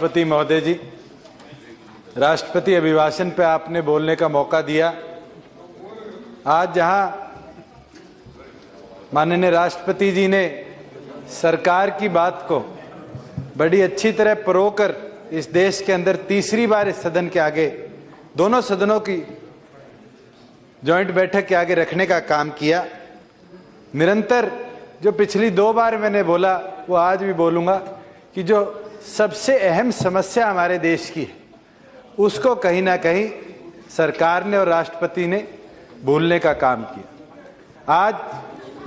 राष्ट्रपति महोदय जी, राष्ट्रपति अभिभाषण पे आपने बोलने का मौका दिया। आज जहां माननीय राष्ट्रपति जी ने सरकार की बात को बड़ी अच्छी तरह परोकर इस देश के अंदर तीसरी बार इस सदन के आगे, दोनों सदनों की जॉइंट बैठक के आगे रखने का काम किया। निरंतर जो पिछली दो बार मैंने बोला वो आज भी बोलूंगा कि जो सबसे अहम समस्या हमारे देश की है उसको कहीं ना कहीं सरकार ने और राष्ट्रपति ने भूलने का काम किया। आज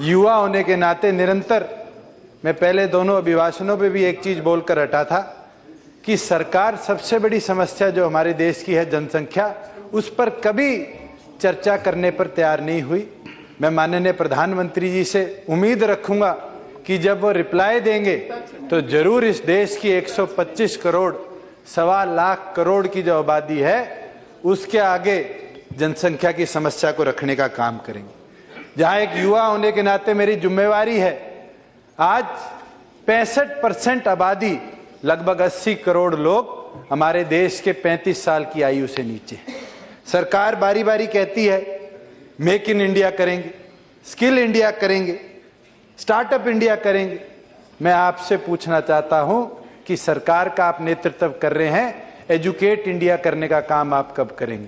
युवा होने के नाते निरंतर मैं पहले दोनों अभिभाषणों पे भी एक चीज बोलकर हटा था कि सरकार सबसे बड़ी समस्या जो हमारे देश की है जनसंख्या, उस पर कभी चर्चा करने पर तैयार नहीं हुई। मैं माननीय प्रधानमंत्री जी से उम्मीद रखूंगा कि जब वो रिप्लाई देंगे तो जरूर इस देश की 125 करोड़ 1.25 लाख करोड़ की जो आबादी है उसके आगे जनसंख्या की समस्या को रखने का काम करेंगे। जहां एक युवा होने के नाते मेरी जिम्मेवारी है, आज 65% आबादी लगभग 80 करोड़ लोग हमारे देश के 35 साल की आयु से नीचे है। सरकार बारी बारी कहती है मेक इन इंडिया करेंगे, स्किल इंडिया करेंगे, स्टार्टअप इंडिया करेंगे। मैं आपसे पूछना चाहता हूं कि सरकार का आप नेतृत्व कर रहे हैं, एजुकेट इंडिया करने का काम आप कब करेंगे?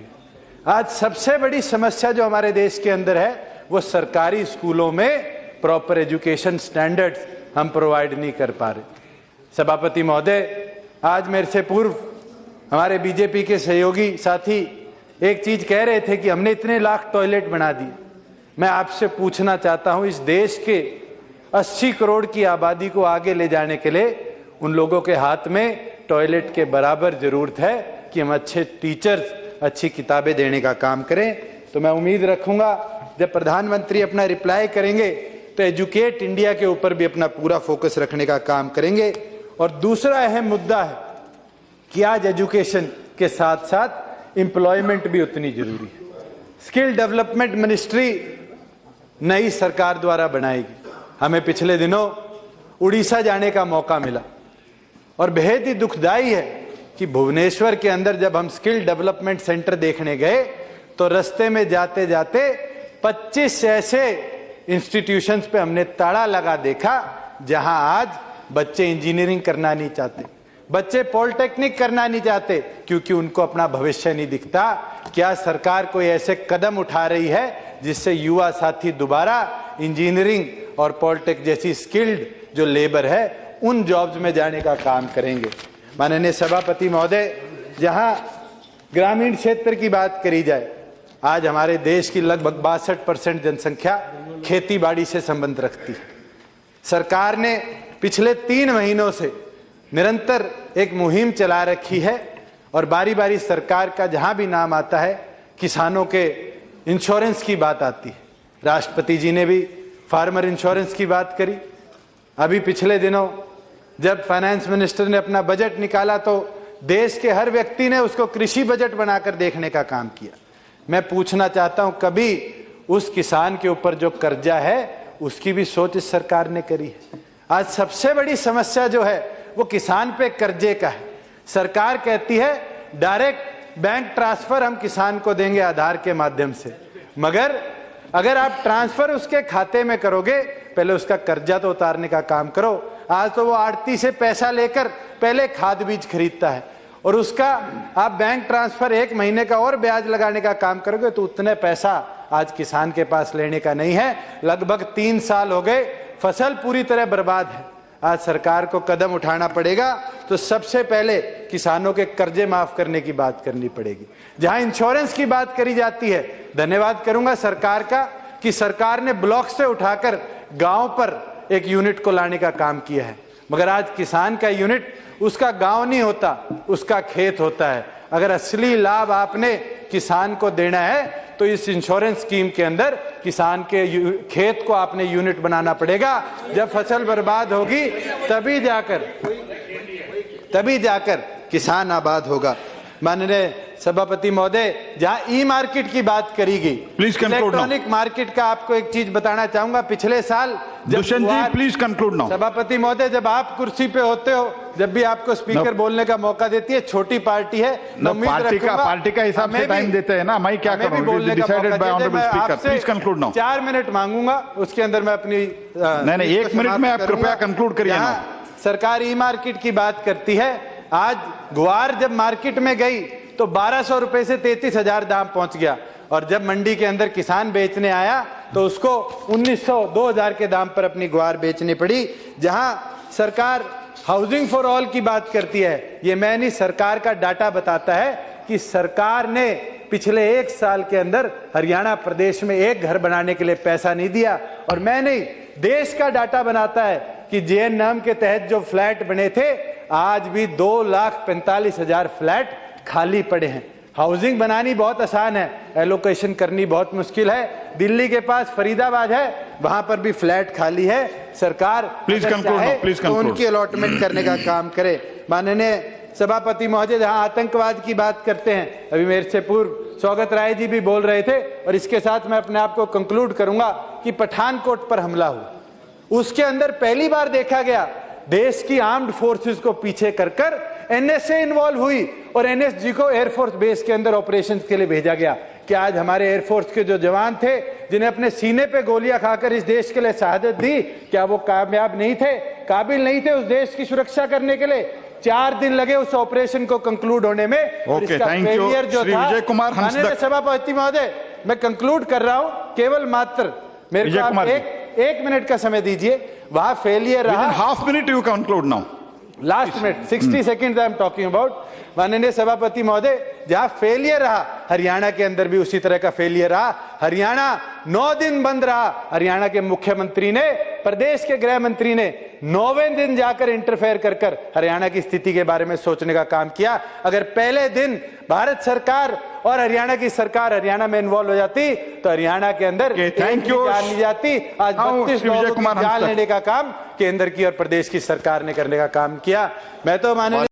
आज सबसे बड़ी समस्या जो हमारे देश के अंदर है वो सरकारी स्कूलों में प्रॉपर एजुकेशन स्टैंडर्ड्स हम प्रोवाइड नहीं कर पा रहे। सभापति महोदय, आज मेरे से पूर्व हमारे बीजेपी के सहयोगी साथी एक चीज कह रहे थे कि हमने इतने लाख टॉयलेट बना दिए। मैं आपसे पूछना चाहता हूं, इस देश के 80 करोड़ की आबादी को आगे ले जाने के लिए उन लोगों के हाथ में टॉयलेट के बराबर जरूरत है कि हम अच्छे टीचर्स, अच्छी किताबें देने का काम करें। तो मैं उम्मीद रखूंगा जब प्रधानमंत्री अपना रिप्लाई करेंगे तो एजुकेट इंडिया के ऊपर भी अपना पूरा फोकस रखने का काम करेंगे। और दूसरा अहम मुद्दा है कि आज एजुकेशन के साथ साथ एम्प्लॉयमेंट भी उतनी जरूरी है। स्किल डेवलपमेंट मिनिस्ट्री नई सरकार द्वारा बनाएगी। हमें पिछले दिनों उड़ीसा जाने का मौका मिला और बेहद ही दुखदाई है कि भुवनेश्वर के अंदर जब हम स्किल डेवलपमेंट सेंटर देखने गए तो रास्ते में जाते जाते 25 ऐसे इंस्टीट्यूशंस पे हमने ताला लगा देखा जहां आज बच्चे इंजीनियरिंग करना नहीं चाहते, बच्चे पॉलिटेक्निक करना नहीं चाहते क्योंकि उनको अपना भविष्य नहीं दिखता। क्या सरकार कोई ऐसे कदम उठा रही है जिससे युवा साथी दोबारा इंजीनियरिंग और पॉलिटेक जैसी स्किल्ड जो लेबर है उन जॉब्स में जाने का काम करेंगे? माननीय सभापति महोदय, जहां ग्रामीण क्षेत्र की बात करी जाए, आज हमारे देश की लगभग 62% जनसंख्या खेती बाड़ी से संबंध रखती है। सरकार ने पिछले 3 महीनों से निरंतर एक मुहिम चला रखी है और बारी बारी सरकार का जहां भी नाम आता है किसानों के इंश्योरेंस की बात आती है। राष्ट्रपति जी ने भी फार्मर इंश्योरेंस की बात करी। अभी पिछले दिनों जब फाइनेंस मिनिस्टर ने अपना बजट निकाला तो देश के हर व्यक्ति ने उसको कृषि बजट बनाकर देखने का काम किया। मैं पूछना चाहता हूं, कभी उस किसान के ऊपर जो कर्जा है उसकी भी सोच इस सरकार ने करी है? आज सबसे बड़ी समस्या जो है वो किसान पे कर्जे का है। सरकार कहती है डायरेक्ट बैंक ट्रांसफर हम किसान को देंगे आधार के माध्यम से, मगर अगर आप ट्रांसफर उसके खाते में करोगे पहले उसका कर्जा तो उतारने का काम करो। आज तो वो आड़ती से पैसा लेकर पहले खाद बीज खरीदता है और उसका आप बैंक ट्रांसफर 1 महीने का और ब्याज लगाने का काम करोगे तो उतने पैसा आज किसान के पास लेने का नहीं है। लगभग 3 साल हो गए, फसल पूरी तरह बर्बाद है। आज सरकार को कदम उठाना पड़ेगा तो सबसे पहले किसानों के कर्जे माफ करने की बात करनी पड़ेगी। जहां इंश्योरेंस की बात करी जाती है, धन्यवाद करूंगा सरकार का कि सरकार ने ब्लॉक से उठाकर गांव पर एक यूनिट को लाने का काम किया है, मगर आज किसान का यूनिट उसका गांव नहीं होता, उसका खेत होता है। अगर असली लाभ आपने किसान को देना है तो इस इंश्योरेंस स्कीम के अंदर किसान के खेत को आपने यूनिट बनाना पड़ेगा। जब फसल बर्बाद होगी तभी जाकर किसान आबाद होगा। माननीय सभापति महोदय, जहां ई मार्केट की बात करी गई, इलेक्ट्रॉनिक मार्केट का आपको एक चीज बताना चाहूंगा। पिछले साल दुष्यंत जी प्लीज कंक्लूड नाउ। सभापति महोदय, जब आप कुर्सी पे होते हो जब भी आपको स्पीकर बोलने का मौका देती है, छोटी पार्टी है, पार्टी का हिसाब से टाइम देते हैं ना, मैं क्या करूं? Decided by honourable speaker, please conclude now. 4 minute मांगूंगा, उसके अंदर मैं अपनी नहीं 1 मिनट में आप कृपया कंक्लूड करिए ना। सरकार ई मार्केट की बात करती है। आज ग्वार जब मार्केट में गई तो 1200 रुपए से 33,000 दाम पहुंच गया, और जब मंडी के अंदर किसान बेचने आया तो उसको 1900 2000 के दाम पर अपनी ग्वार बेचनी पड़ी। जहां सरकार हाउसिंग फॉर ऑल की बात करती है, ये मैं नहीं, सरकार का डाटा बताता है कि सरकार ने पिछले 1 साल के अंदर हरियाणा प्रदेश में एक घर बनाने के लिए पैसा नहीं दिया। और मैं नहीं, देश का डाटा बनाता है कि जेएनएम के तहत जो फ्लैट बने थे, आज भी 2,45,000 फ्लैट खाली पड़े हैं। हाउसिंग बनानी बहुत आसान है, एलोकेशन करनी बहुत मुश्किल है। दिल्ली के पास फरीदाबाद है, वहां पर भी फ्लैट खाली है। सरकार प्लीज कंक्लूड, तो उनकी अलॉटमेंट करने का काम करे। माननीय सभापति महोदय, जहां आतंकवाद की बात करते हैं, अभी मेरे से पूर्व स्वागत राय जी भी बोल रहे थे, और इसके साथ मैं अपने आप को कंक्लूड करूंगा कि पठानकोट पर हमला हुआ, उसके अंदर पहली बार देखा गया देश की आर्म्ड फोर्सेस को पीछे कर एनएसए इन्वॉल्व हुई, और एनएसजी को एयरफोर्स बेस के अंदर ऑपरेशन के लिए भेजा गया। कि आज हमारे एयरफोर्स के जो जवान थे, जिन्हें अपने सीने पे गोलियां खाकर इस देश के लिए शहादत दी, क्या वो कामयाब नहीं थे, काबिल नहीं थे उस देश की सुरक्षा करने के लिए? 4 दिन लगे उस ऑपरेशन को कंक्लूड होने में। और इसका फेलियर जो था, माननीय सभापति महोदय, मैं कंक्लूड कर रहा हूं, केवल मात्र मेरे को एक मिनट का समय दीजिए। वहां फेलियर रहा। Half minute you conclude now, last minute 60 second I am talking about. माननीय सभापति महोदय, जहां फेलियर रहा, हरियाणा के अंदर भी उसी तरह का फेलियर रहा। हरियाणा 9 दिन बंद रहा। हरियाणा के मुख्यमंत्री ने, प्रदेश के गृह मंत्री ने 9वें दिन जाकर इंटरफेयर कर हरियाणा की स्थिति के बारे में सोचने का काम किया। अगर पहले दिन भारत सरकार और हरियाणा की सरकार हरियाणा में इन्वॉल्व हो जाती तो हरियाणा के अंदर थैंक यू जान नहीं जाती। आज 32 लोगों की जान लेने का काम केंद्र की और प्रदेश की सरकार ने करने का काम किया। मैं तो माननीय